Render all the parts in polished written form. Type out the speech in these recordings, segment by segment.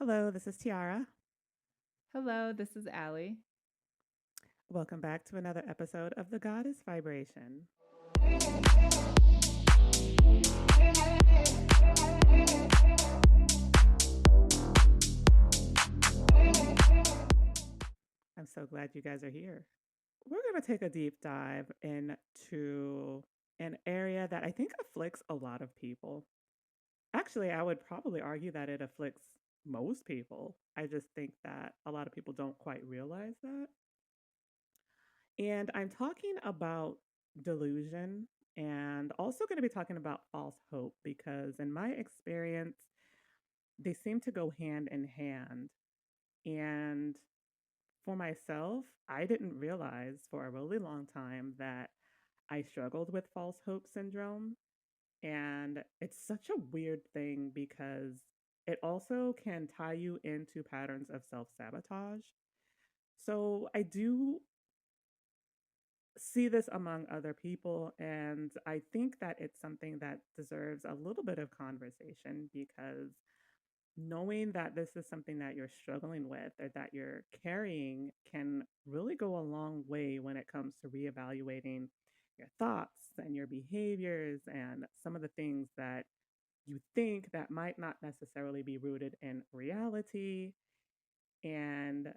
Hello, this is Tiara. Hello, this is Ali. Welcome back to another episode of The Goddess Vibration. I'm so glad you guys are here. We're going to take a deep dive into an area that I think afflicts a lot of people. Actually, I would probably argue that it afflicts most people. I just think that a lot of people don't quite realize that. And I'm talking about delusion and also going to be talking about false hope because, in my experience, they seem to go hand in hand. And for myself, I didn't realize for a really long time that I struggled with false hope syndrome. And it's such a weird thing because it also can tie you into patterns of self sabotage. So I do see this among other people, and I think that it's something that deserves a little bit of conversation because knowing that this is something that you're struggling with or that you're carrying can really go a long way when it comes to reevaluating your thoughts and your behaviors and some of the things that you think that might not necessarily be rooted in reality. And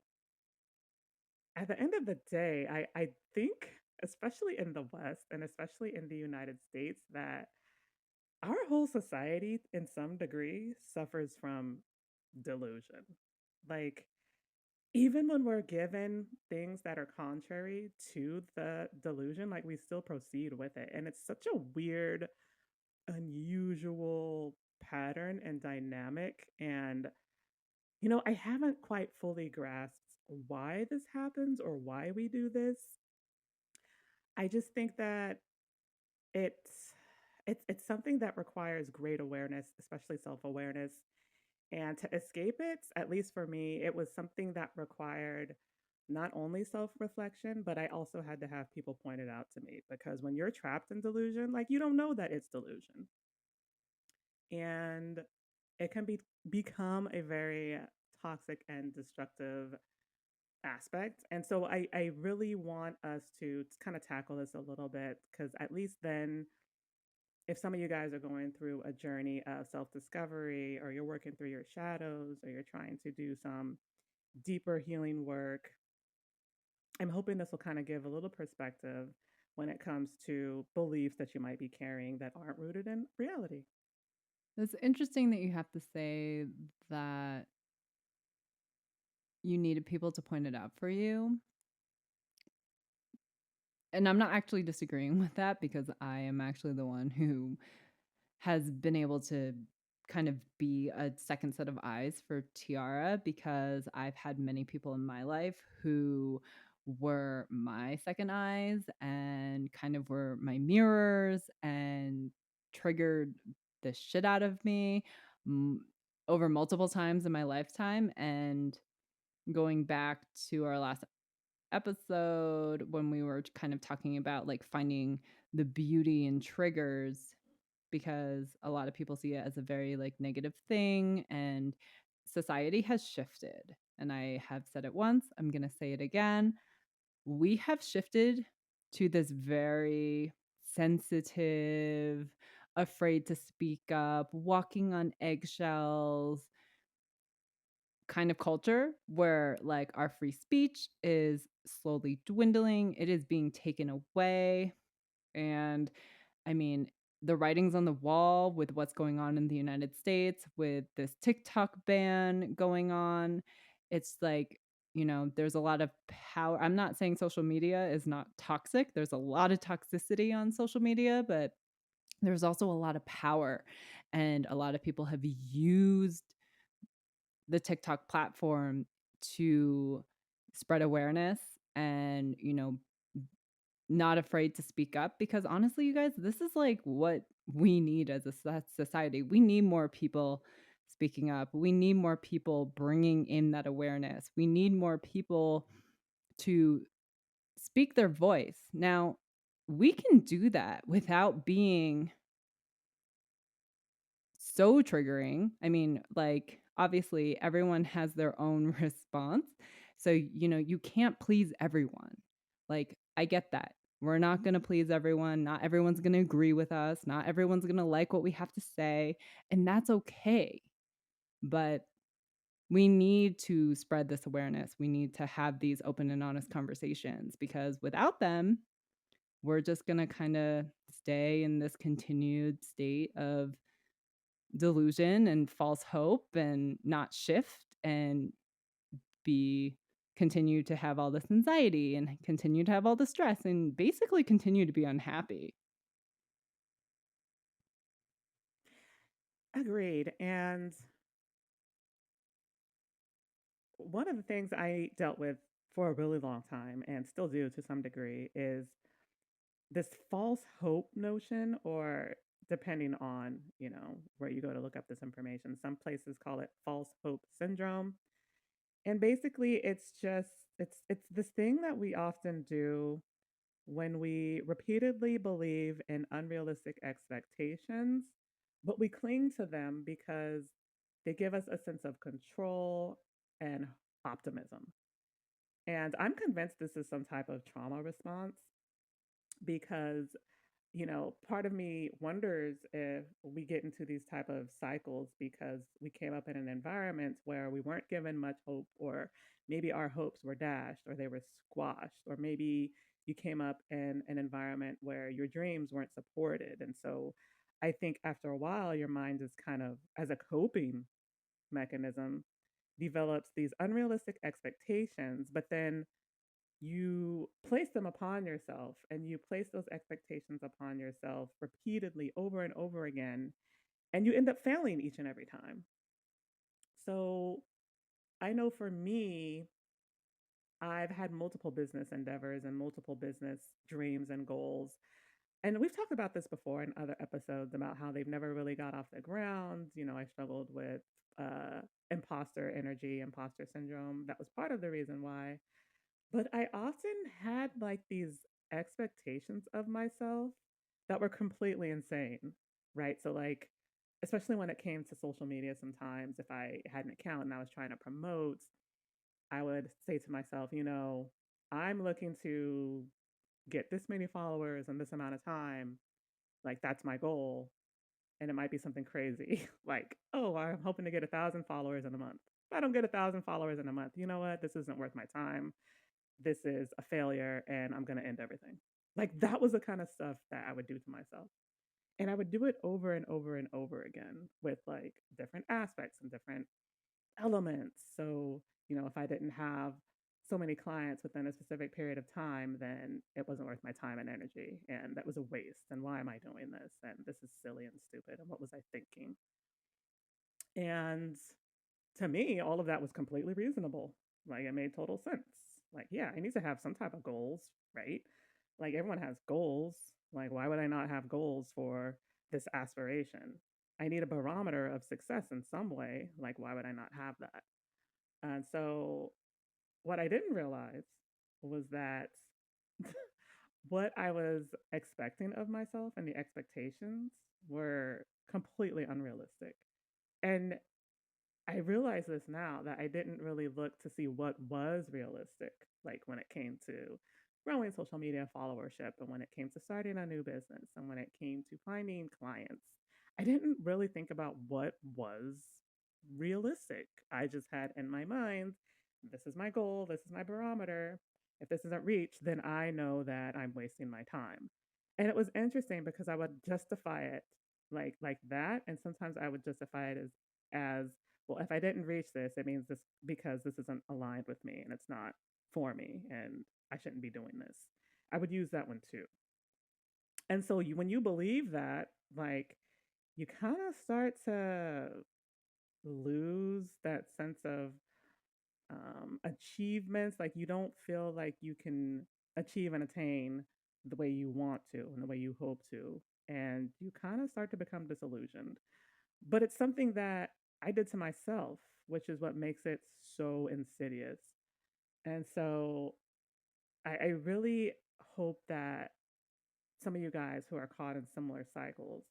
at the end of the day, I think, especially in the West and especially in the United States, that our whole society, in some degree, suffers from delusion. Like, even when we're given things that are contrary to the delusion, like we still proceed with it. And it's such a weird, unusual pattern and dynamic. And, I haven't quite fully grasped why this happens or why we do this. I just think that it's it's something that requires great awareness, especially self-awareness. And to escape it, at least for me, it was something that required not only self-reflection, but I also had to have people point it out to me because when you're trapped in delusion, like you don't know that it's delusion. And it can become a very toxic and destructive aspect. And so I really want us to kind of tackle this a little bit because at least then if some of you guys are going through a journey of self discovery, or you're working through your shadows, or you're trying to do some deeper healing work, I'm hoping this will kind of give a little perspective when it comes to beliefs that you might be carrying that aren't rooted in reality. It's interesting that you have to say that you needed people to point it out for you. And I'm not actually disagreeing with that because I am actually the one who has been able to kind of be a second set of eyes for Tiara because I've had many people in my life who were my second eyes and kind of were my mirrors and triggered the shit out of me m- over multiple times in my lifetime. And going back to our last episode when we were kind of talking about like finding the beauty in triggers because a lot of people see it as a very like negative thing, and society has shifted. And I have said it once, I'm going to say it again. We have shifted to this very sensitive, afraid to speak up, walking on eggshells kind of culture where like our free speech is slowly dwindling, it is being taken away. And I mean, the writing's on the wall with what's going on in the United States with this TikTok ban going on. It's like, there's a lot of power. I'm not saying social media is not toxic. There's a lot of toxicity on social media, but there's also a lot of power. And a lot of people have used the TikTok platform to spread awareness and, not afraid to speak up because honestly, you guys, this is like what we need as a society. We need more people speaking up. We need more people bringing in that awareness. We need more people to speak their voice. Now, we can do that without being so triggering. I mean, like obviously everyone has their own response. So, you can't please everyone. Like, I get that. We're not going to please everyone. Not everyone's going to agree with us. Not everyone's going to like what we have to say. And that's okay. But we need to spread this awareness. We need to have these open and honest conversations because without them, we're just going to kind of stay in this continued state of delusion and false hope and not shift and be continue to have all this anxiety and continue to have all the stress and basically continue to be unhappy. Agreed. And one of the things I dealt with for a really long time and still do to some degree is this false hope notion, or depending on, where you go to look up this information, some places call it false hope syndrome. And basically it's this thing that we often do when we repeatedly believe in unrealistic expectations, but we cling to them because they give us a sense of control and optimism. And I'm convinced this is some type of trauma response because part of me wonders if we get into these type of cycles because we came up in an environment where we weren't given much hope, or maybe our hopes were dashed or they were squashed, or maybe you came up in an environment where your dreams weren't supported. And so I think after a while your mind is kind of, as a coping mechanism, develops these unrealistic expectations, but then you place them upon yourself, and you place those expectations upon yourself repeatedly over and over again, and you end up failing each and every time. So I know for me, I've had multiple business endeavors and multiple business dreams and goals. And we've talked about this before in other episodes about how they've never really got off the ground. I struggled with imposter energy, imposter syndrome. That was part of the reason why. But I often had like these expectations of myself that were completely insane, right? So, like, especially when it came to social media, sometimes if I had an account and I was trying to promote, I would say to myself, I'm looking to get this many followers in this amount of time. Like, that's my goal. And it might be something crazy, like, oh, I'm hoping to get 1,000 followers in a month. If I don't get 1,000 followers in a month, you know what? This isn't worth my time. This is a failure and I'm going to end everything. Like, that was the kind of stuff that I would do to myself. And I would do it over and over and over again with like different aspects and different elements. So, if I didn't have so many clients within a specific period of time, then it wasn't worth my time and energy. And that was a waste. And why am I doing this? And this is silly and stupid. And what was I thinking? And to me, all of that was completely reasonable. Like, it made total sense. Like, yeah, I need to have some type of goals, right? Like, everyone has goals. Like, why would I not have goals for this aspiration? I need a barometer of success in some way. Like, why would I not have that? And so, what I didn't realize was that what I was expecting of myself and the expectations were completely unrealistic. And I realize this now, that I didn't really look to see what was realistic, like when it came to growing social media followership, and when it came to starting a new business, and when it came to finding clients. I didn't really think about what was realistic. I just had in my mind, this is my goal, this is my barometer. If this isn't reached, then I know that I'm wasting my time. And it was interesting because I would justify it like that, and sometimes I would justify it as well, if I didn't reach this, it means this because this isn't aligned with me and it's not for me and I shouldn't be doing this. I would use that one too. And so when you believe that, like, you kind of start to lose that sense of achievements. Like, you don't feel like you can achieve and attain the way you want to and the way you hope to. And you kind of start to become disillusioned. But it's something that I did to myself, which is what makes it so insidious. And so I really hope that some of you guys who are caught in similar cycles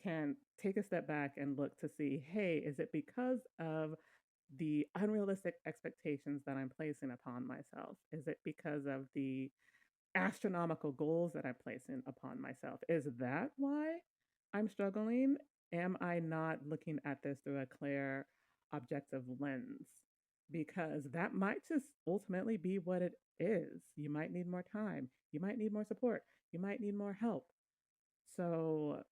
can take a step back and look to see, hey, is it because of the unrealistic expectations that I'm placing upon myself? Is it because of the astronomical goals that I'm placing upon myself? Is that why I'm struggling? Am I not looking at this through a clear, objective lens? Because that might just ultimately be what it is. You might need more time. You might need more support. You might need more help. So,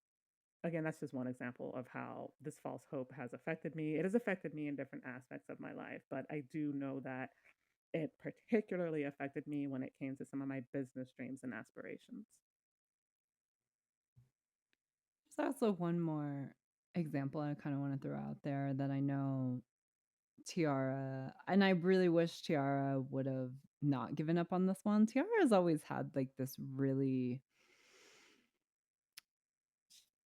again, that's just one example of how this false hope has affected me. It has affected me in different aspects of my life, but I do know that it particularly affected me when it came to some of my business dreams and aspirations. There's also one more example I kind of want to throw out there that I know Tiara, and I really wish Tiara would have not given up on this one. Tiara has always had like this really,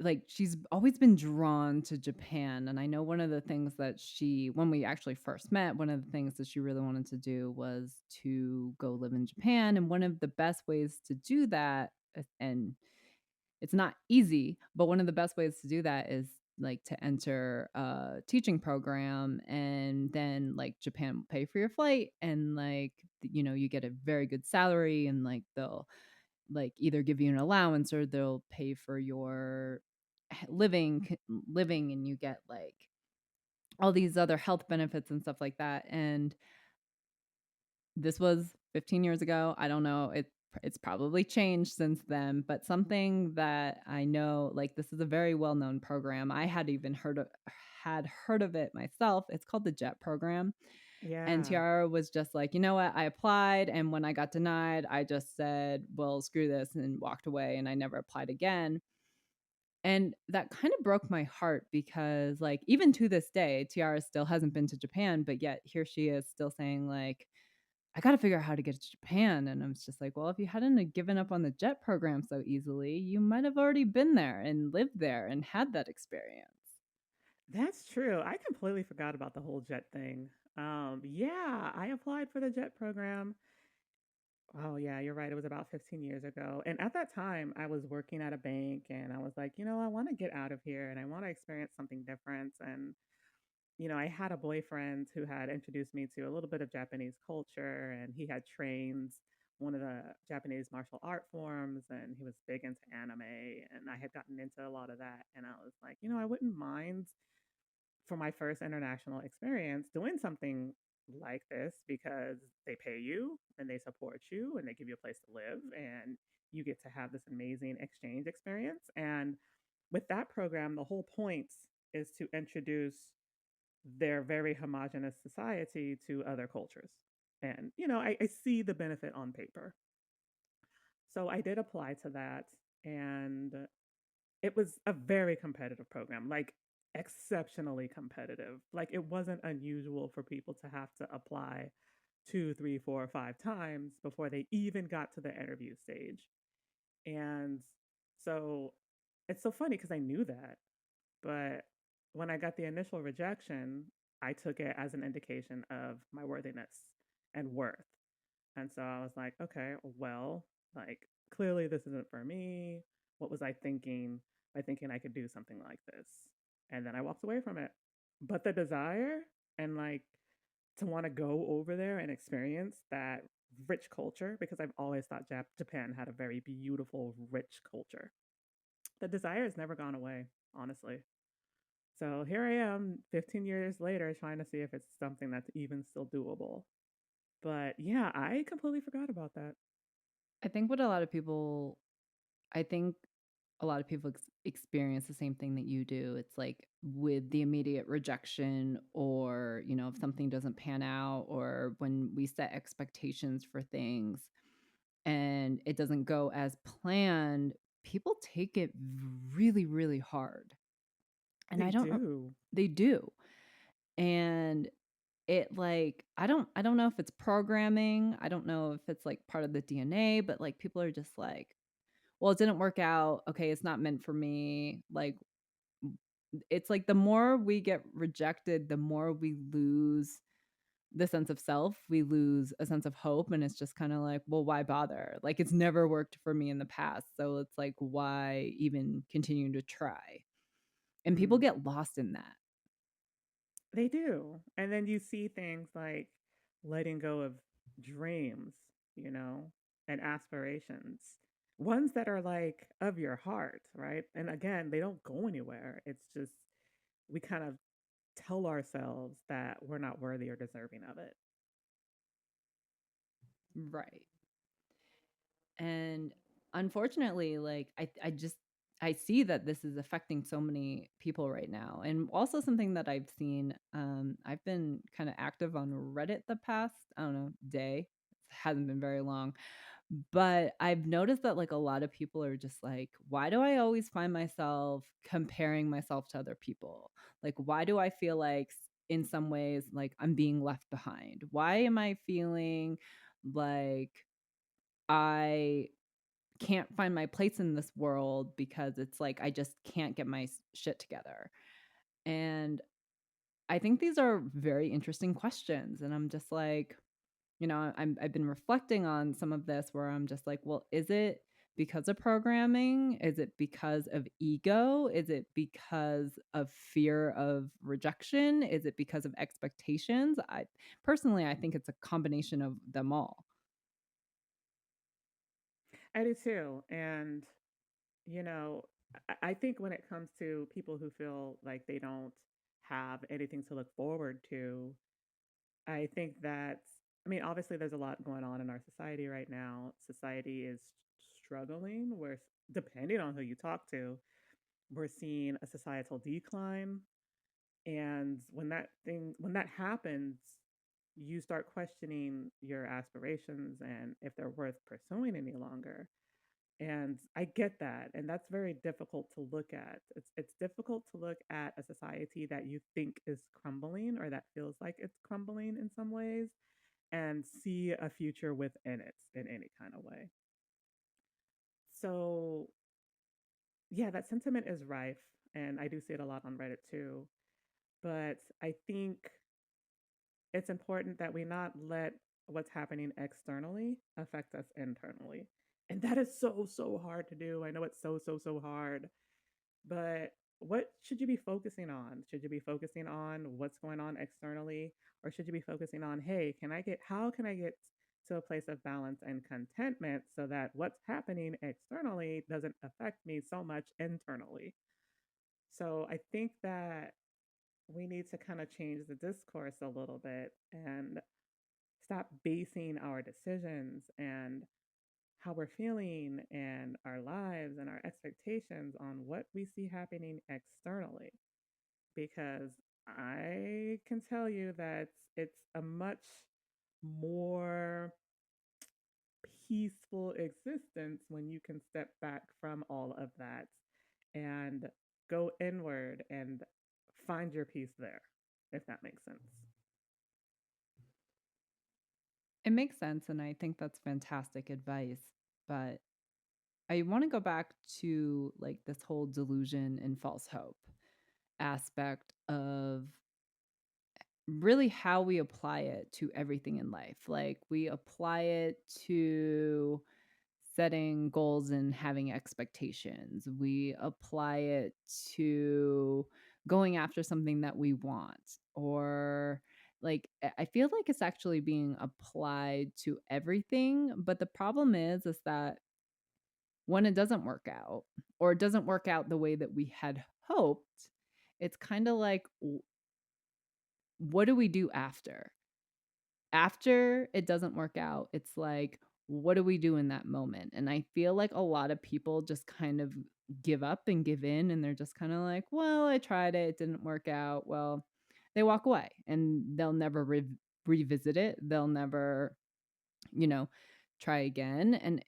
like, she's always been drawn to Japan. And I know one of the things that she, when we actually first met, one of the things that she really wanted to do was to go live in Japan. And one of the best ways to do that, and it's not easy, but one of the best ways to do that is like to enter a teaching program, and then like Japan will pay for your flight, and like you get a very good salary, and like they'll like either give you an allowance or they'll pay for your living, and you get like all these other health benefits and stuff like that. And this was 15 years ago. I don't know. It's probably changed since then, but something that I know, like, this is a very well-known program. I had heard of it myself. It's called the JET program. And Yeah, Tiara was just like, you know what? I applied, and when I got denied, I just said, well, screw this, and walked away, and I never applied again. And that kind of broke my heart because, like, even to this day, Tiara still hasn't been to Japan, but yet here she is still saying, like, I got to figure out how to get to Japan. And I was just like, well, if you hadn't have given up on the jet program so easily, you might have already been there and lived there and had that experience. that's true. I completely forgot about the whole JET thing. Yeah, I applied for the JET program. Oh, yeah, you're right. It was about 15 years ago. And at that time, I was working at a bank and I was like, I want to get out of here and I want to experience something different. And I had a boyfriend who had introduced me to a little bit of Japanese culture, and he had trained one of the Japanese martial art forms, and he was big into anime, and I had gotten into a lot of that. And I was like, I wouldn't mind for my first international experience doing something like this because they pay you and they support you and they give you a place to live and you get to have this amazing exchange experience. And with that program, the whole point is to introduce their very homogenous society to other cultures. And, I see the benefit on paper. So I did apply to that. And it was a very competitive program, like exceptionally competitive. Like it wasn't unusual for people to have to apply two, three, four, 5 times before they even got to the interview stage. And so it's so funny because I knew that. But when I got the initial rejection, I took it as an indication of my worthiness and worth. And so I was like, okay, well, like clearly this isn't for me. What was I thinking by thinking I could do something like this? And then I walked away from it. But the desire and like to want to go over there and experience that rich culture, because I've always thought Japan had a very beautiful, rich culture. The desire has never gone away, honestly. So here I am 15 years later trying to see if it's something that's even still doable. But yeah, I completely forgot about that. I think what a lot of people, I think a lot of people experience the same thing that you do. It's like with the immediate rejection, or, if something doesn't pan out, or when we set expectations for things and it doesn't go as planned, people take it really, really hard. And They I don't know, do. they do. And it like I don't know if it's programming. I don't know if it's like part of the DNA, but like people are just like, well, it didn't work out. Okay, it's not meant for me. Like it's like the more we get rejected, the more we lose the sense of self. We lose a sense of hope, and it's just kind of like, well, why bother? Like it's never worked for me in the past. So it's like, why even continue to try? And people Mm. get lost in that. They do. And then you see things like letting go of dreams, you know, and aspirations, ones that are like of your heart, right? And again, they don't go anywhere. It's just we kind of tell ourselves that we're not worthy or deserving of it. Right. And unfortunately, like I just I see that this is affecting so many people right now. And also something that I've seen, I've been kind of active on Reddit the past, I don't know, day. It hasn't been very long. But I've noticed that like a lot of people are just like, why do I always find myself comparing myself to other people? Like, why do I feel like in some ways like I'm being left behind? Why am I feeling like I can't find my place in this world because it's like I just can't get my shit together. And I think these are very interesting questions. And I'm just like, I've been reflecting on some of this where I'm just like, well, is it because of programming? Is it because of ego? Is it because of fear of rejection? Is it because of expectations? I think it's a combination of them all. I do too. And, you know, I think when it comes to people who feel like they don't have anything to look forward to, I think that, I mean, obviously there's a lot going on in our society right now. Society is struggling. Depending on who you talk to, we're seeing a societal decline. And when that happens, you start questioning your aspirations and if they're worth pursuing any longer. And I get that. And that's very difficult to look at. It's difficult to look at a society that you think is crumbling or that feels like it's crumbling in some ways and see a future within it in any kind of way. So, yeah, that sentiment is rife. And I do see it a lot on Reddit too. But I think it's important that we not let what's happening externally affect us internally. And that is so, so hard to do. I know it's so, so, so hard. But what should you be focusing on? Should you be focusing on what's going on externally? Or should you be focusing on, hey, how can I get to a place of balance and contentment so that what's happening externally doesn't affect me so much internally? So I think that we need to kind of change the discourse a little bit and stop basing our decisions and how we're feeling and our lives and our expectations on what we see happening externally. Because I can tell you that it's a much more peaceful existence when you can step back from all of that and go inward and find your peace there, if that makes sense. It makes sense. And I think that's fantastic advice. But I want to go back to like this whole delusion and false hope aspect of really how we apply it to everything in life. Like we apply it to setting goals and having expectations. We apply it to going after something that we want, or like I feel like it's actually being applied to everything, but the problem is that when it doesn't work out or it doesn't work out the way that we had hoped, it's kind of like what do we do after? After it doesn't work out, it's like, what do we do in that moment? And I feel like a lot of people just kind of give up and give in, and they're just kind of like, well, I tried it, it didn't work out. Well, they walk away and they'll never revisit it. They'll never, you know, try again. And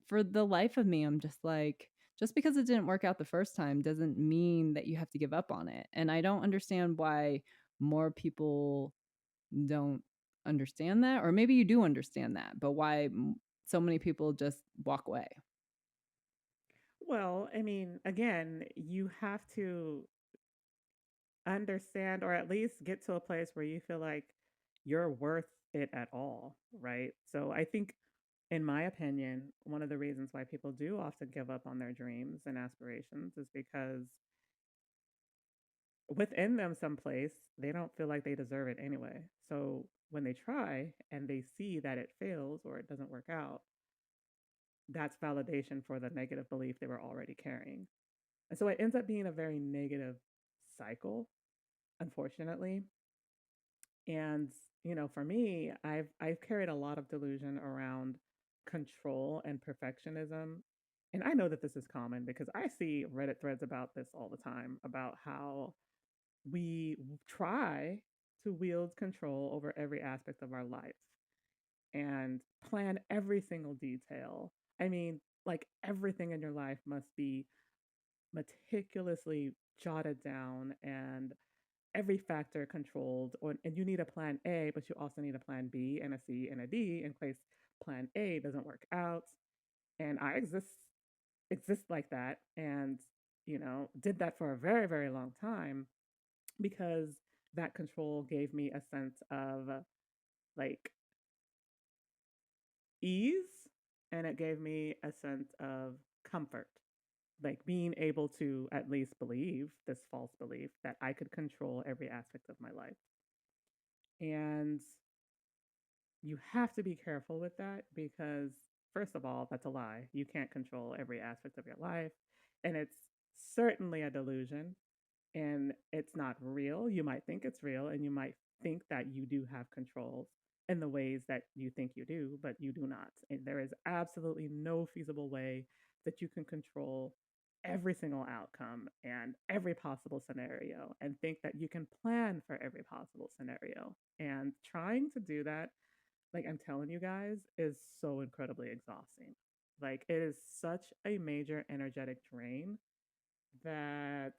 for the life of me, I'm just like, just because it didn't work out the first time doesn't mean that you have to give up on it. And I don't understand why more people don't understand that, or maybe you do understand that, but why so many people just walk away. Well, I mean, again, you have to understand or at least get to a place where you feel like you're worth it at all, right? So I think, in my opinion, one of the reasons why people do often give up on their dreams and aspirations is because within them someplace, they don't feel like they deserve it anyway. So when they try and they see that it fails or it doesn't work out, that's validation for the negative belief they were already carrying. And so it ends up being a very negative cycle, unfortunately. And for me, I've carried a lot of delusion around control and perfectionism. And I know that this is common because I see Reddit threads about this all the time, about how we try to wield control over every aspect of our life and plan every single detail. I mean, like everything in your life must be meticulously jotted down and every factor controlled, and you need a plan A, but you also need a plan B and a C and a D in case plan A doesn't work out. And I exist like that, and did that for a very, very long time because that control gave me a sense of like ease, and it gave me a sense of comfort, like being able to at least believe this false belief that I could control every aspect of my life. And you have to be careful with that because, first of all, that's a lie. You can't control every aspect of your life. And it's certainly a delusion, and it's not real. You might think it's real and you might think that you do have control in the ways that you think you do, but you do not. And there is absolutely no feasible way that you can control every single outcome and every possible scenario and think that you can plan for every possible scenario. And trying to do that, like I'm telling you guys, is so incredibly exhausting. Like it is such a major energetic drain that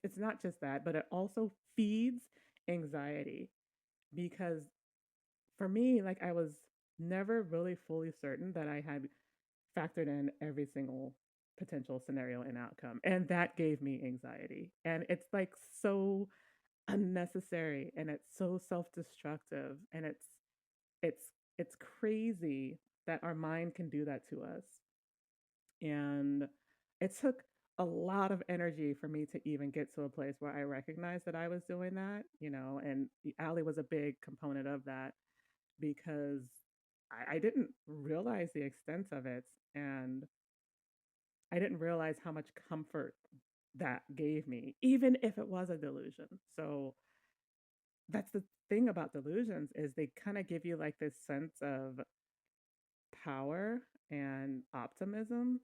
it's not just that, but it also feeds anxiety because for me, like I was never really fully certain that I had factored in every single potential scenario and outcome, and that gave me anxiety. And it's like so unnecessary, and it's so self-destructive, and it's it's crazy that our mind can do that to us. And it took a lot of energy for me to even get to a place where I recognized that I was doing that, and Ali was a big component of that because I didn't realize the extent of it. And I didn't realize how much comfort that gave me, even if it was a delusion. So that's the thing about delusions is they kind of give you like this sense of power and optimism,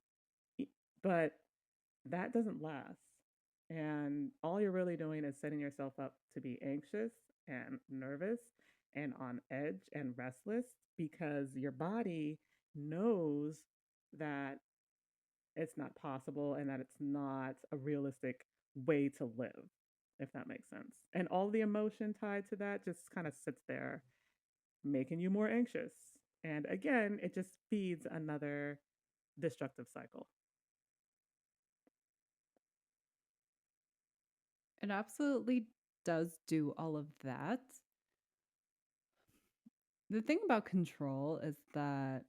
but that doesn't last. And all you're really doing is setting yourself up to be anxious and nervous and on edge and restless because your body knows that it's not possible and that it's not a realistic way to live, if that makes sense. And all the emotion tied to that just kind of sits there, making you more anxious. And again, it just feeds another destructive cycle. It absolutely does do all of that. The thing about control is that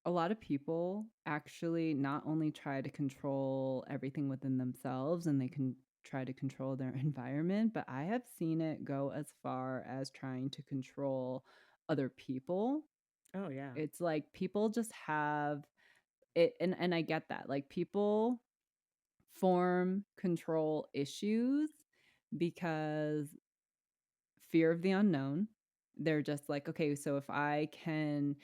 a lot of people actually not only try to control everything within themselves and they can try to control their environment, but I have seen it go as far as trying to control other people. Oh, yeah. It's like people just have it, and I get that. Like people form control issues because fear of the unknown. They're just like, okay, so if I can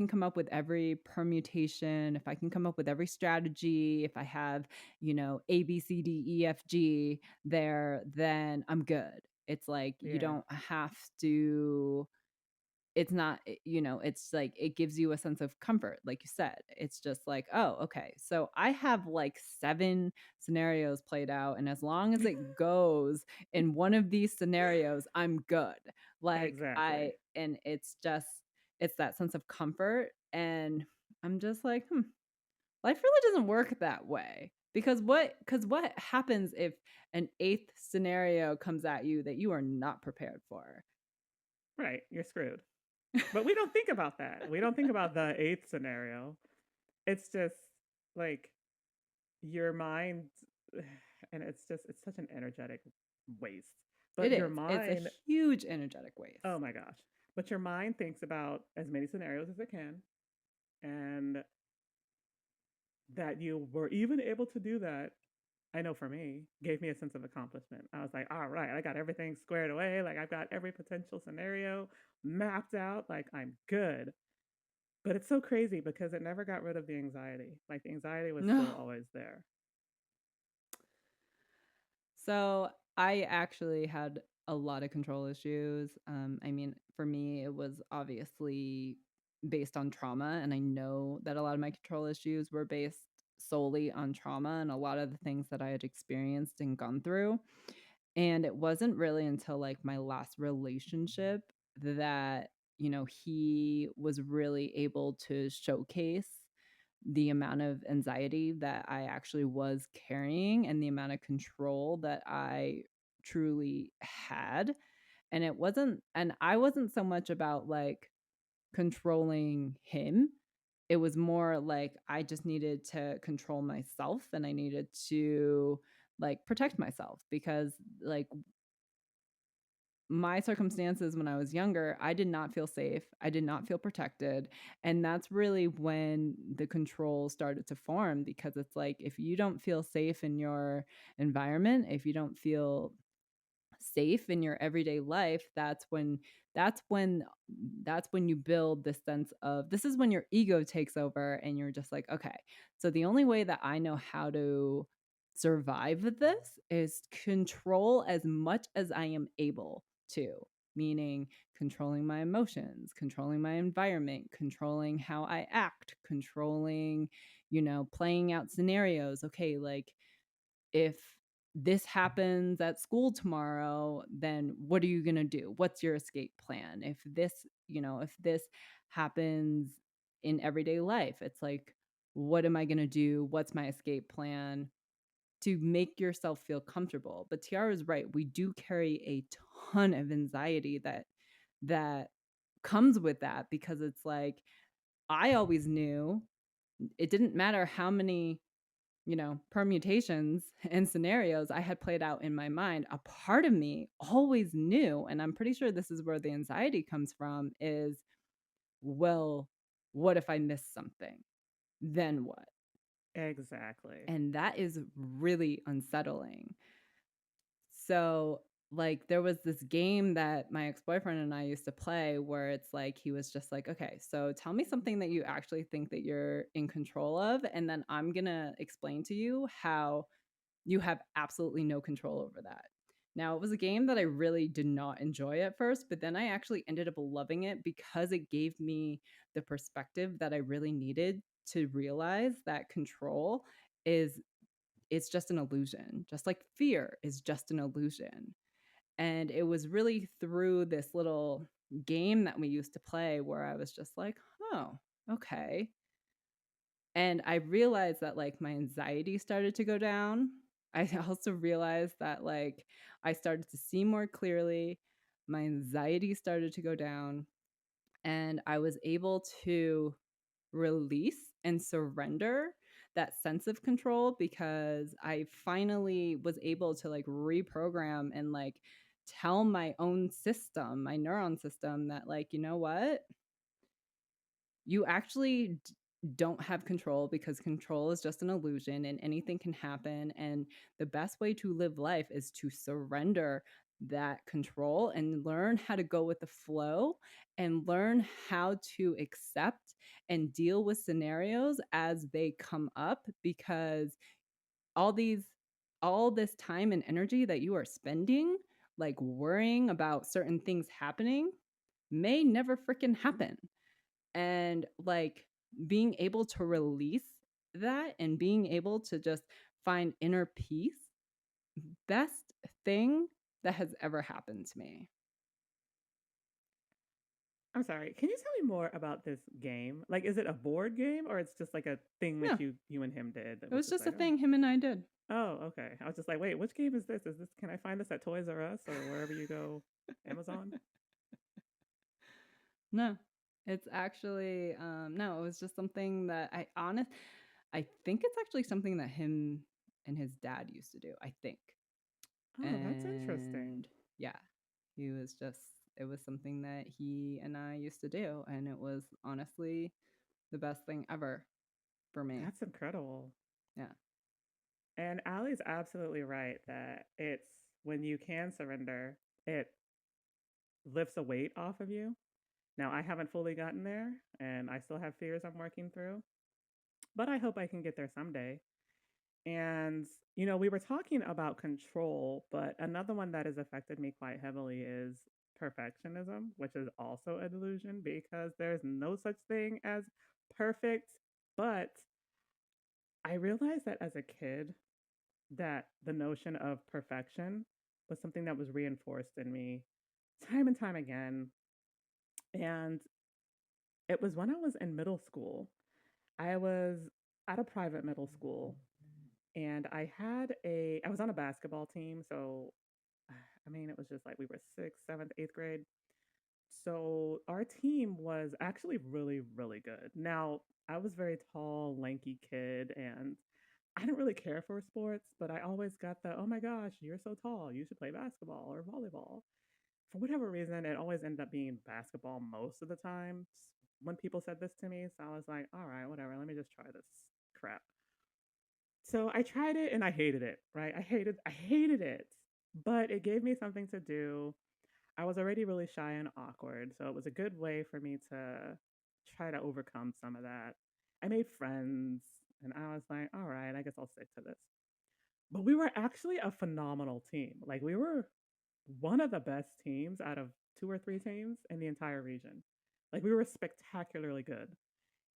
come up with every permutation, if I can come up with every strategy, if I have, A B C D E F G there, then I'm good. It's like you Yeah. don't have to it's not it's like it gives you a sense of comfort, like you said. It's just like, oh, okay, so I have like 7 scenarios played out, and as long as it goes in one of these scenarios, I'm good. Like I Exactly. and it's that sense of comfort, and I'm just like, life really doesn't work that way. Because what happens if an eighth scenario comes at you that you are not prepared for? Right. You're screwed. But we don't think about that. We don't think about the eighth scenario. It's just like your mind, and it's such an energetic waste. It But your is. It's a mind, huge energetic oh waste. my gosh. But your mind thinks about as many scenarios as it can, and that you were even able to do that, I know for me, gave me a sense of accomplishment. I was like, all right, I got everything squared away. Like, I've got every potential scenario mapped out. Like, I'm good. But it's so crazy because it never got rid of the anxiety. Like, the anxiety was No. still always there. So I actually had a lot of control issues. I mean, for me, it was obviously based on trauma. And I know that a lot of my control issues were based solely on trauma and a lot of the things that I had experienced and gone through. And it wasn't really until like my last relationship that, he was really able to showcase the amount of anxiety that I actually was carrying and the amount of control that I truly had. And I wasn't so much about like controlling him. It was more like I just needed to control myself and I needed to like protect myself because like my circumstances when I was younger, I did not feel safe. I did not feel protected. And that's really when the control started to form because it's like if you don't feel safe in your environment, if you don't feel safe in your everyday life, that's when that's when you build this sense of this is when your ego takes over and you're just like, okay, so the only way that I know how to survive this is control as much as I am able to, meaning controlling my emotions, controlling my environment, controlling how I act, controlling, playing out scenarios. Okay, like if this happens at school tomorrow, then what are you going to do? What's your escape plan? If this happens in everyday life, it's like, what am I going to do? What's my escape plan to make yourself feel comfortable? But Tiara is right. We do carry a ton of anxiety that comes with that because it's like, I always knew it didn't matter how many permutations and scenarios I had played out in my mind. A part of me always knew, and I'm pretty sure this is where the anxiety comes from, is, well, what if I miss something? Then what? Exactly. And that is really unsettling. So, like, there was this game that my ex boyfriend and I used to play where it's like, he was just like, okay, so tell me something that you actually think that you're in control of. And then I'm going to explain to you how you have absolutely no control over that. Now, it was a game that I really did not enjoy at first, but then I actually ended up loving it because it gave me the perspective that I really needed to realize that control is it's just an illusion, just like fear is just an illusion. And it was really through this little game that we used to play where I was just like, oh, okay. And I realized that like my anxiety started to go down. I also realized that like I started to see more clearly. My anxiety started to go down and I was able to release and surrender that sense of control because I finally was able to like reprogram and like tell my own system, my neuron system, that like, you know what? You actually don't have control because control is just an illusion and anything can happen. And the best way to live life is to surrender that control and learn how to go with the flow and learn how to accept and deal with scenarios as they come up because all these all this time and energy that you are spending like worrying about certain things happening may never freaking happen. And like being able to release that and being able to just find inner peace, best thing that has ever happened to me. I'm sorry. Can you tell me more about this game? Like, is it a board game or it's just like a thing Yeah, that you and him did that it was was just just a like, oh, thing him and I did. oh, okay. I was just like, wait, which game is this? Is this, can I find this at Toys R Us or wherever you go, Amazon? No, it's actually no, it was just something that I think it's actually something that him and his dad used to do, I think. Oh, that's interesting. And yeah, he was just, it was something that he and I used to do. And it was honestly the best thing ever for me. That's incredible. Yeah. And Ali's absolutely right that it's when you can surrender, it lifts a weight off of you. Now, I haven't fully gotten there and I still have fears I'm working through, but I hope I can get there someday. And, we were talking about control, but another one that has affected me quite heavily is perfectionism, which is also a delusion because there's no such thing as perfect. But I realized that as a kid, that the notion of perfection was something that was reinforced in me time and time again. And it was when I was in middle school. I was at a private middle school and I was on a basketball team. So, I mean, it was just like we were sixth, seventh, eighth grade. So our team was actually really, really good. Now, I was a very tall, lanky kid, and I didn't really care for sports, but I always got the, oh my gosh, you're so tall. You should play basketball or volleyball. For whatever reason, it always ended up being basketball most of the time when people said this to me. So I was like, all right, whatever. Let me just try this crap. So I tried it and I hated it, right? I hated it. But it gave me something to do. I was already really shy and awkward, so it was a good way for me to try to overcome some of that. I made friends and I was like, all right, I guess I'll stick to this. But we were actually a phenomenal team. Like we were one of the best teams out of two or three teams in the entire region. Like we were spectacularly good.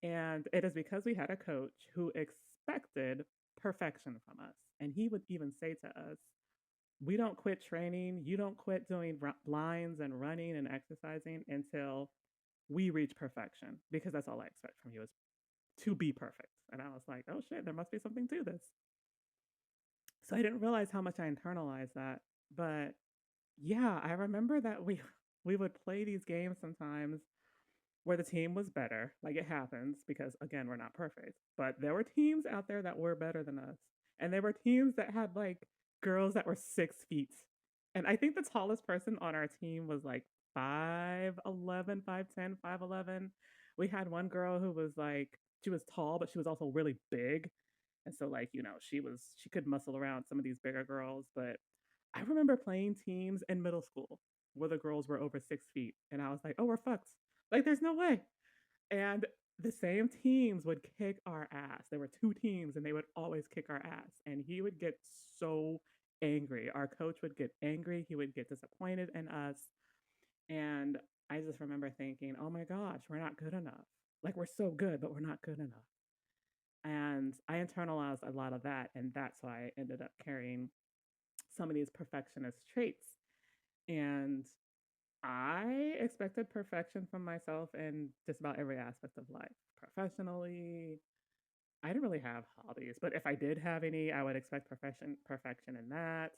And it is because we had a coach who expected perfection from us. And he would even say to us, we don't quit training. You don't quit doing lines and running and exercising until we reach perfection because that's all I expect from you is to be perfect. And I was like, oh shit, there must be something to this. So I didn't realize how much I internalized that. But yeah, I remember that we would play these games sometimes where the team was better. Like it happens because again, we're not perfect. But there were teams out there that were better than us. And there were teams that had like girls that were 6 feet. And I think the tallest person on our team was like 5'11, 5'10, 5'11. We had one girl who was like, she was tall, but she was also really big. And so like, she could muscle around some of these bigger girls. But I remember playing teams in middle school where the girls were over 6 feet. And I was like, oh, we're fucked. Like, there's no way. And the same teams would kick our ass. There were two teams and they would always kick our ass. And he would get so angry. Our coach would get angry. He would get disappointed in us. And I just remember thinking, oh my gosh, we're not good enough. Like, we're so good, but we're not good enough. And I internalized a lot of that. And that's why I ended up carrying some of these perfectionist traits. And I expected perfection from myself in just about every aspect of life. Professionally, I didn't really have hobbies, but if I did have any, I would expect perfection in that.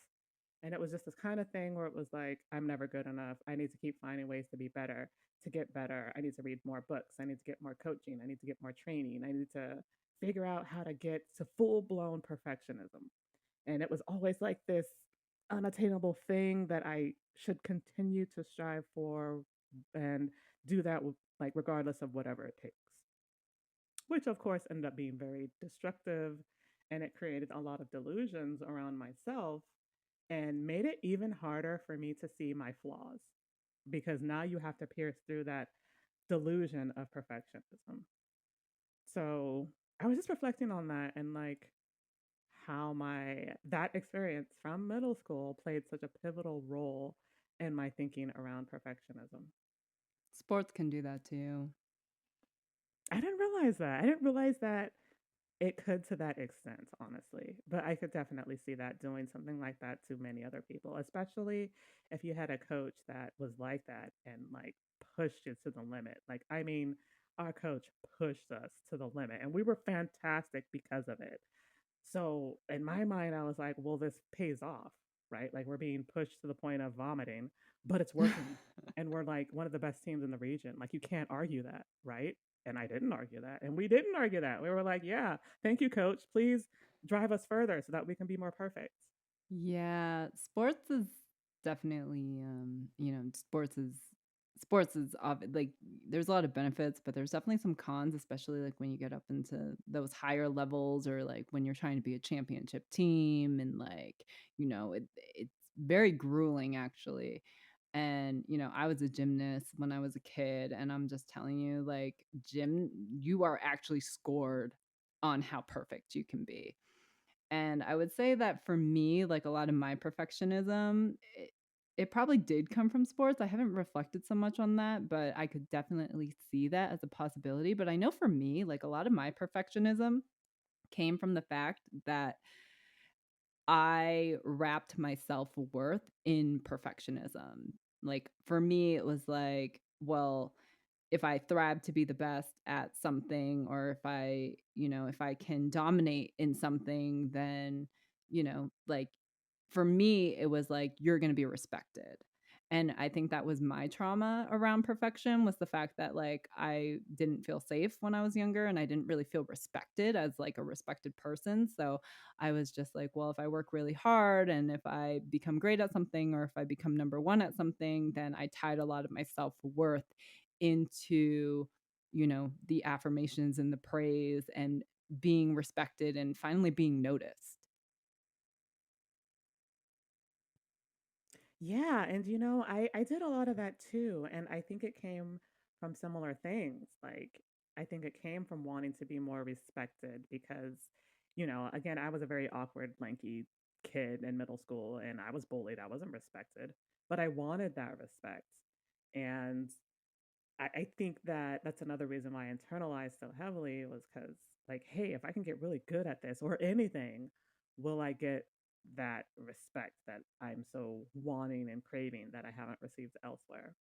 And it was just this kind of thing where it was like, I'm never good enough. I need to keep finding ways to be better, to get better. I need to read more books. I need to get more coaching. I need to get more training. I need to figure out how to get to full blown perfectionism. And it was always like this unattainable thing that I should continue to strive for and do that like regardless of whatever it takes. Which of course ended up being very destructive and it created a lot of delusions around myself and made it even harder for me to see my flaws because now you have to pierce through that delusion of perfectionism. So I was just reflecting on that and like how my that experience from middle school played such a pivotal role in my thinking around perfectionism. Sports can do that too. I didn't realize that. I didn't realize that it could to that extent, honestly. But I could definitely see that doing something like that to many other people, especially if you had a coach that was like that and like pushed you to the limit. Like, I mean, our coach pushed us to the limit and we were fantastic because of it. So in my mind, I was like, well, this pays off, right? Like we're being pushed to the point of vomiting, but it's working. And we're like one of the best teams in the region. Like you can't argue that, right? And I didn't argue that. And we didn't argue that. We were like, yeah, thank you, coach. Please drive us further so that we can be more perfect. Yeah, sports is definitely, like there's a lot of benefits, but there's definitely some cons, especially like when you get up into those higher levels or like when you're trying to be a championship team and like, it's very grueling actually. And, I was a gymnast when I was a kid, and I'm just telling you, like, you are actually scored on how perfect you can be. And I would say that for me, like a lot of my perfectionism, it probably did come from sports. I haven't reflected so much on that, but I could definitely see that as a possibility. But I know for me, like a lot of my perfectionism came from the fact that I wrapped my self worth in perfectionism. Like for me, it was like, well, if I thrive to be the best at something, or if I can dominate in something, then, like for me, it was like, you're going to be respected. And I think that was my trauma around perfection, was the fact that like I didn't feel safe when I was younger and I didn't really feel respected as like a respected person. So I was just like, well, if I work really hard and if I become great at something or if I become number one at something, then I tied a lot of my self worth into, the affirmations and the praise and being respected and finally being noticed. Yeah, and I did a lot of that too, and I think it came from similar things. Like I think it came from wanting to be more respected because, again, I was a very awkward, lanky kid in middle school and I was bullied. I wasn't respected, but I wanted that respect. And I think that that's another reason why I internalized so heavily was because, like, hey, if I can get really good at this or anything, will I get that respect that I'm so wanting and craving that I haven't received elsewhere?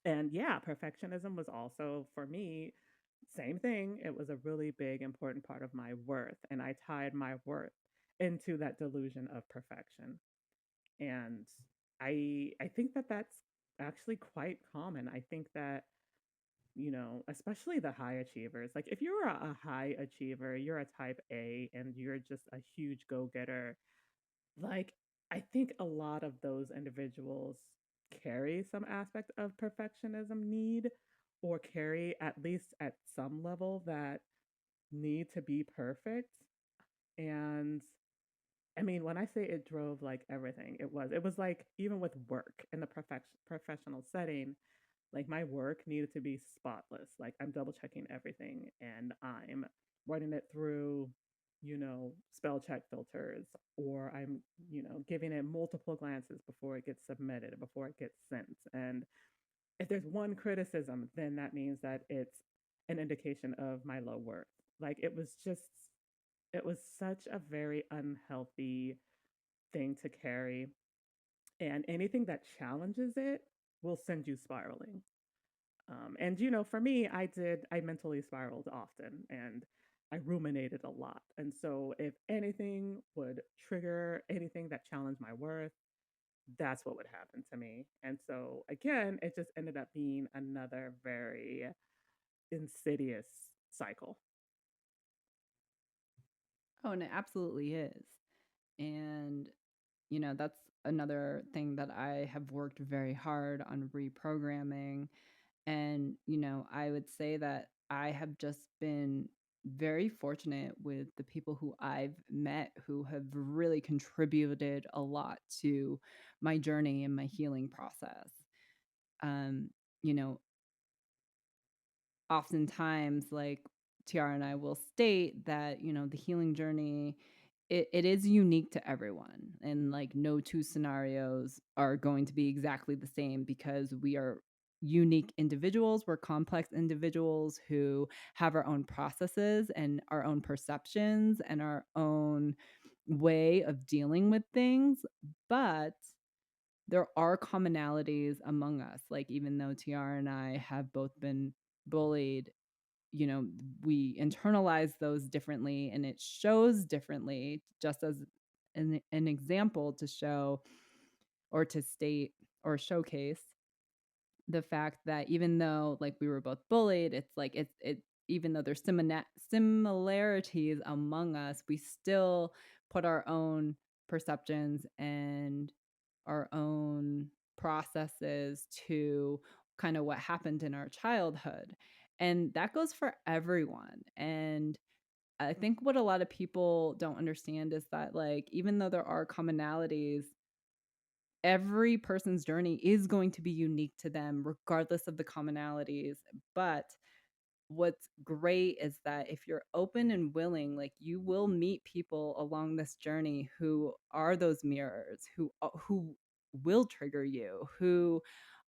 And yeah, perfectionism was also for me, same thing. It was a really big, important part of my worth. And I tied my worth into that delusion of perfection. And I think that that's actually quite common. I think that especially the high achievers. Like if you're a high achiever, you're a type A and you're just a huge go-getter, like I think a lot of those individuals carry some aspect of perfectionism need or carry at least at some level that need to be perfect. And I mean, when I say it drove like everything, it was like even with work in the professional setting, like my work needed to be spotless. Like I'm double checking everything and I'm running it through, spell check filters, or I'm, giving it multiple glances before it gets submitted, before it gets sent. And if there's one criticism, then that means that it's an indication of my low worth. Like it was such a very unhealthy thing to carry. And anything that challenges it will send you spiraling. And for me, I mentally spiraled often and I ruminated a lot. And so if anything would trigger anything that challenged my worth, that's what would happen to me. And so again, it just ended up being another very insidious cycle. Oh, and it absolutely is. And, that's another thing that I have worked very hard on reprogramming. And, I would say that I have just been very fortunate with the people who I've met who have really contributed a lot to my journey and my healing process. Um, you know, Oftentimes, like Tiara and I will state that, the healing journey, it is unique to everyone. And like no two scenarios are going to be exactly the same because we are unique individuals. We're complex individuals who have our own processes and our own perceptions and our own way of dealing with things. But there are commonalities among us. Like, even though Tiara and I have both been bullied, you know, we internalize those differently and it shows differently, just as an example to show or to state or showcase. the fact that even though like we were both bullied, it's like it even though there's similarities among us, we still put our own perceptions and our own processes to kind of what happened in our childhood. And that goes for everyone. And I think what a lot of people don't understand is that like even though there are commonalities, every person's journey is going to be unique to them regardless of the commonalities. But what's great is that if you're open and willing, like you will meet people along this journey who are those mirrors, who will trigger you, who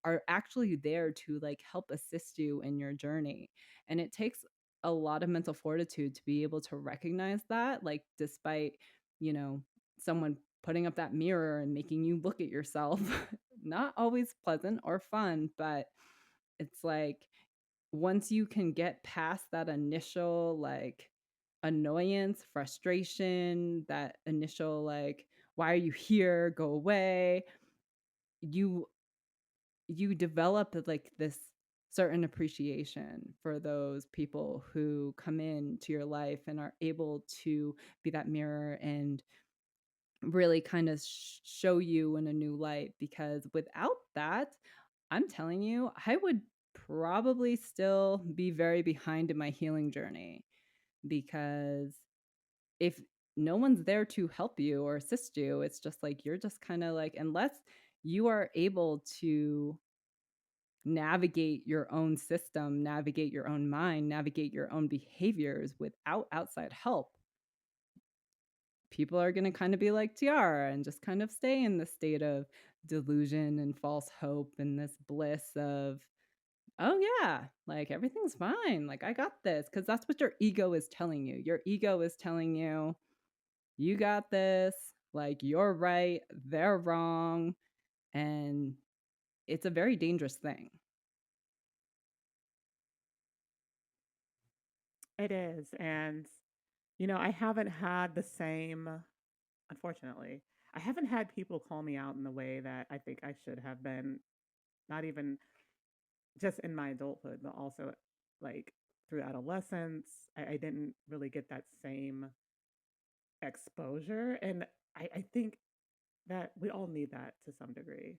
are actually there to like help assist you in your journey. And it takes a lot of mental fortitude to be able to recognize that, like despite, you know, someone putting up that mirror and making you look at yourself. Not always pleasant or fun, but it's like once you can get past that initial like annoyance, frustration, that initial like, why are you here? Go away. You you develop like this certain appreciation for those people who come into your life and are able to be that mirror and really kind of show you in a new light, because without that, I'm telling you, I would probably still be very behind in my healing journey, because if no one's there to help you or assist you, it's just like you're just kind of like, unless you are able to navigate your own system, navigate your own mind, navigate your own behaviors without outside help, people are going to kind of be like Tiara and just kind of stay in this state of delusion and false hope and this bliss of, oh, yeah, like everything's fine. Like, I got this. Because that's what your ego is telling you. Your ego is telling you, you got this. Like, you're right. They're wrong. And it's a very dangerous thing. It is. And, I haven't had the same, unfortunately, I haven't had people call me out in the way that I think I should have been, not even just in my adulthood, but also like through adolescence. I didn't really get that same exposure. And I think that we all need that to some degree.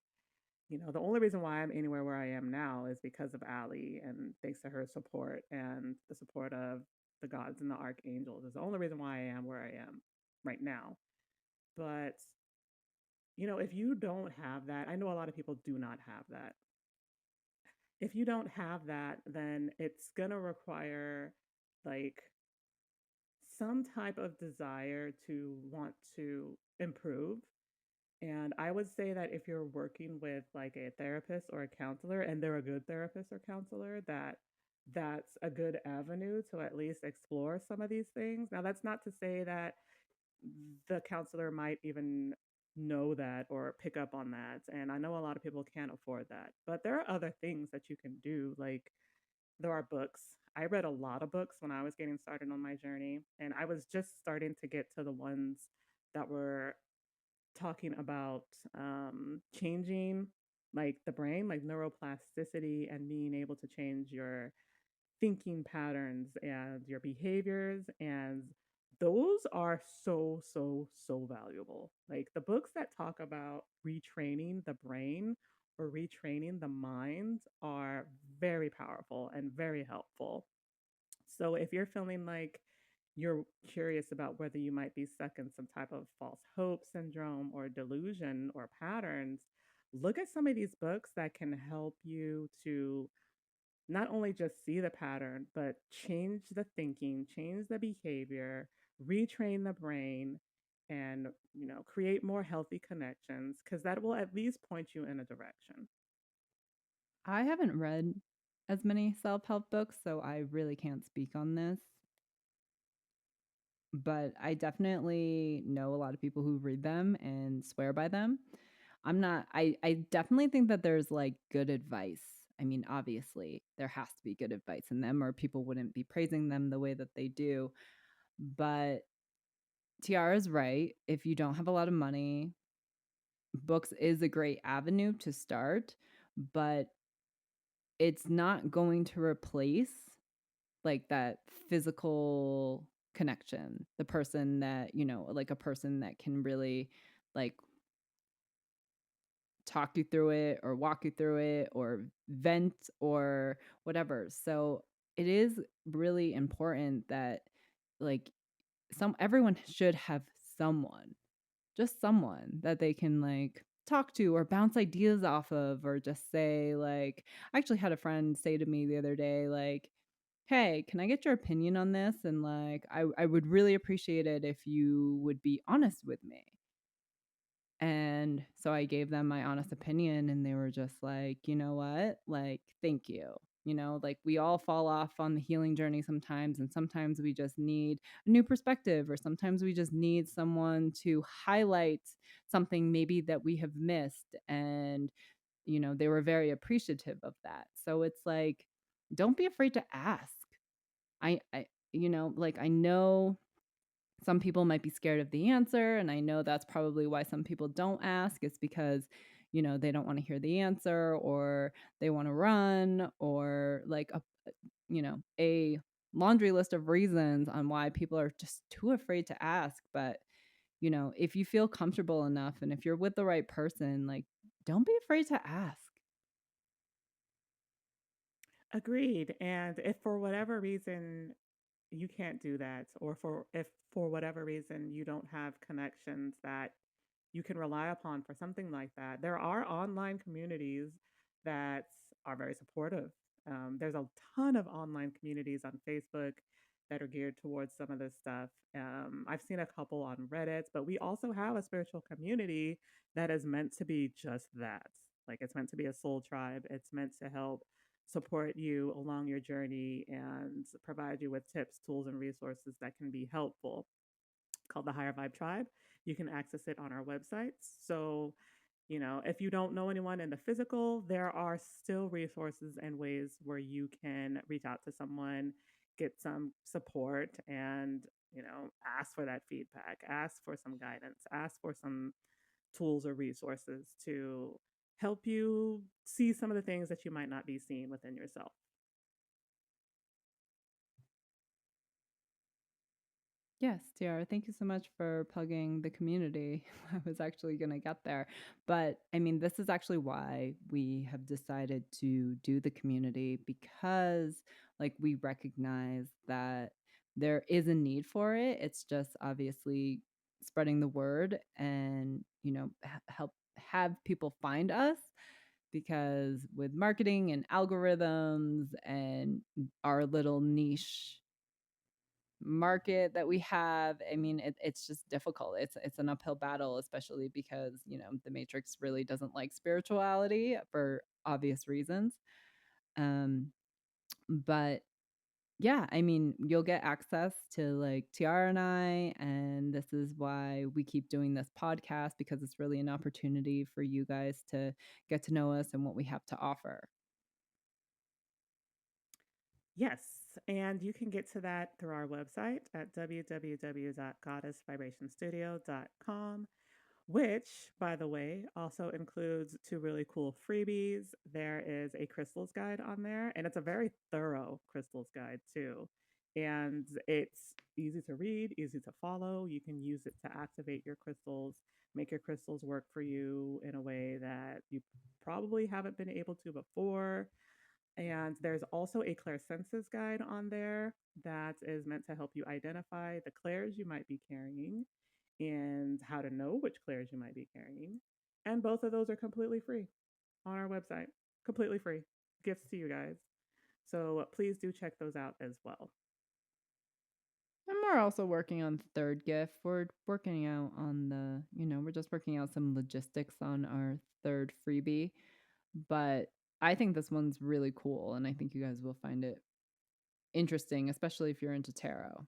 The only reason why I'm anywhere where I am now is because of Ali, and thanks to her support and the support of the gods and the archangels is the only reason why I am where I am right now. But, if you don't have that, I know a lot of people do not have that. If you don't have that, then it's going to require like some type of desire to want to improve. And I would say that if you're working with like a therapist or a counselor and they're a good therapist or counselor, that's a good avenue to at least explore some of these things. Now, that's not to say that the counselor might even know that or pick up on that. And I know a lot of people can't afford that, but there are other things that you can do. Like there are books. I read a lot of books when I was getting started on my journey, and I was just starting to get to the ones that were talking about changing like the brain, like neuroplasticity, and being able to change your thinking patterns and your behaviors. And those are so, so, so valuable. Like the books that talk about retraining the brain or retraining the mind are very powerful and very helpful. So if you're feeling like you're curious about whether you might be stuck in some type of false hope syndrome or delusion or patterns, look at some of these books that can help you to not only just see the pattern, but change the thinking, change the behavior, retrain the brain, and create more healthy connections because that will at least point you in a direction. I haven't read as many self help books, so I really can't speak on this. But I definitely know a lot of people who read them and swear by them. I definitely think that there's like good advice. I mean, obviously, there has to be good advice in them or people wouldn't be praising them the way that they do. But Tiara's right. If you don't have a lot of money, books is a great avenue to start, but it's not going to replace like that physical connection, the person that, like a person that can really like talk you through it or walk you through it or vent or whatever. So it is really important that like some everyone should have someone, just someone that they can like talk to or bounce ideas off of or just say like I actually had a friend say to me the other day like, "Hey, can I get your opinion on this? And like I would really appreciate it if you would be honest with me." And so I gave them my honest opinion and they were just like, "You know what? Like, thank you." Like we all fall off on the healing journey sometimes, and sometimes we just need a new perspective, or sometimes we just need someone to highlight something maybe that we have missed. And, they were very appreciative of that. So it's like, don't be afraid to ask. Like I know some people might be scared of the answer, and I know that's probably why some people don't ask. It's because, they don't want to hear the answer, or they want to run, or like a laundry list of reasons on why people are just too afraid to ask. But, if you feel comfortable enough and if you're with the right person, like don't be afraid to ask. Agreed. And if for whatever reason you can't do that, or if for whatever reason you don't have connections that you can rely upon for something like that, there are online communities that are very supportive. There's a ton of online communities on Facebook that are geared towards some of this stuff. I've seen a couple on Reddit, but we also have a spiritual community that is meant to be just that. Like, it's meant to be a soul tribe. It's meant to help support you along your journey and provide you with tips, tools, and resources that can be helpful, called the Higher Vibe Tribe. You can access it on our websites. So, if you don't know anyone in the physical, there are still resources and ways where you can reach out to someone, get some support, and, ask for that feedback, ask for some guidance, ask for some tools or resources to help you see some of the things that you might not be seeing within yourself. Yes, Tiara, thank you so much for plugging the community. I was actually going to get there. But I mean, this is actually why we have decided to do the community, because like we recognize that there is a need for it. It's just obviously spreading the word and, help have people find us, because with marketing and algorithms and our little niche market that we have, I mean, it's just difficult. It's an uphill battle, especially because the Matrix really doesn't like spirituality for obvious reasons. um but yeah, I mean, you'll get access to like Tiara and I, and this is why we keep doing this podcast, because it's really an opportunity for you guys to get to know us and what we have to offer. Yes, and you can get to that through our website at www.goddessvibrationstudio.com, which, by the way, also includes two really cool freebies. There is a crystals guide on there, and it's a very thorough crystals guide, too. And it's easy to read, easy to follow. You can use it to activate your crystals, make your crystals work for you in a way that you probably haven't been able to before. And there's also a clairsenses guide on there that is meant to help you identify the clairs you might be carrying and how to know which clairs you might be carrying. And both of those are completely free on our website. Completely free. Gifts to you guys. So please do check those out as well. And we're also working on third gift. We're working out on we're just working out some logistics on our third freebie. But I think this one's really cool, and I think you guys will find it interesting, especially if you're into tarot.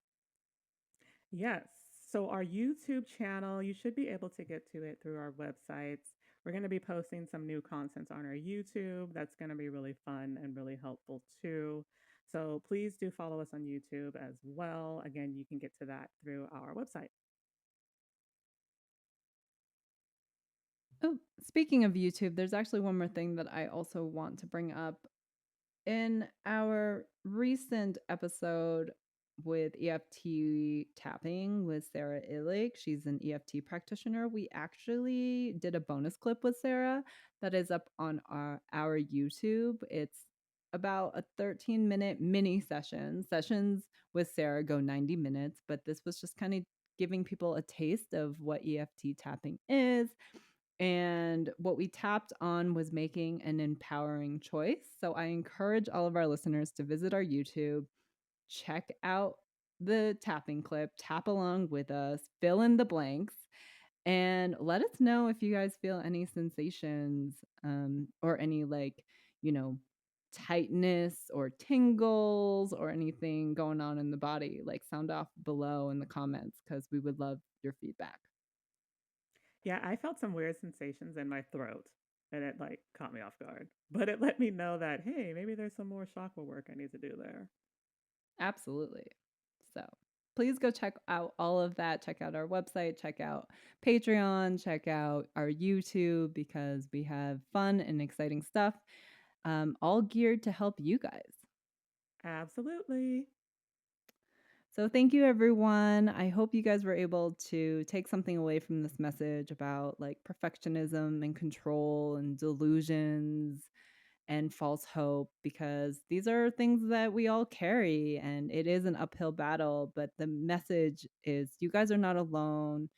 Yes. So, our YouTube channel, you should be able to get to it through our websites. We're going to be posting some new content on our YouTube. That's going to be really fun and really helpful too. So, please do follow us on YouTube as well. Again, you can get to that through our website. Oh, speaking of YouTube, there's actually one more thing that I also want to bring up. In our recent episode with EFT tapping with Sarah Illig, she's an EFT practitioner. We actually did a bonus clip with Sarah that is up on our YouTube. It's about a 13-minute mini session. Sessions with Sarah go 90 minutes, but this was just kind of giving people a taste of what EFT tapping is. And what we tapped on was making an empowering choice. So I encourage all of our listeners to visit our YouTube, check out the tapping clip, tap along with us, fill in the blanks, and let us know if you guys feel any sensations or any, like, you know, tightness or tingles or anything going on in the body. Like, sound off below in the comments because we would love your feedback. Yeah, I felt some weird sensations in my throat and it like caught me off guard. But it let me know that, hey, maybe there's some more chakra work I need to do there. Absolutely. So please go check out all of that. Check out our website, check out Patreon, check out our YouTube because we have fun and exciting stuff, all geared to help you guys. Absolutely. So thank you, everyone. I hope you guys were able to take something away from this message about like perfectionism and control and delusions and false hope, because these are things that we all carry and it is an uphill battle. But the message is you guys are not alone.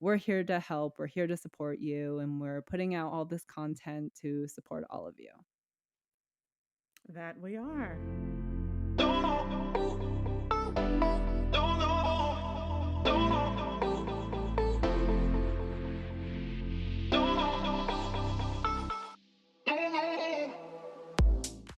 We're here to help, we're here to support you, and we're putting out all this content to support all of you. That we are.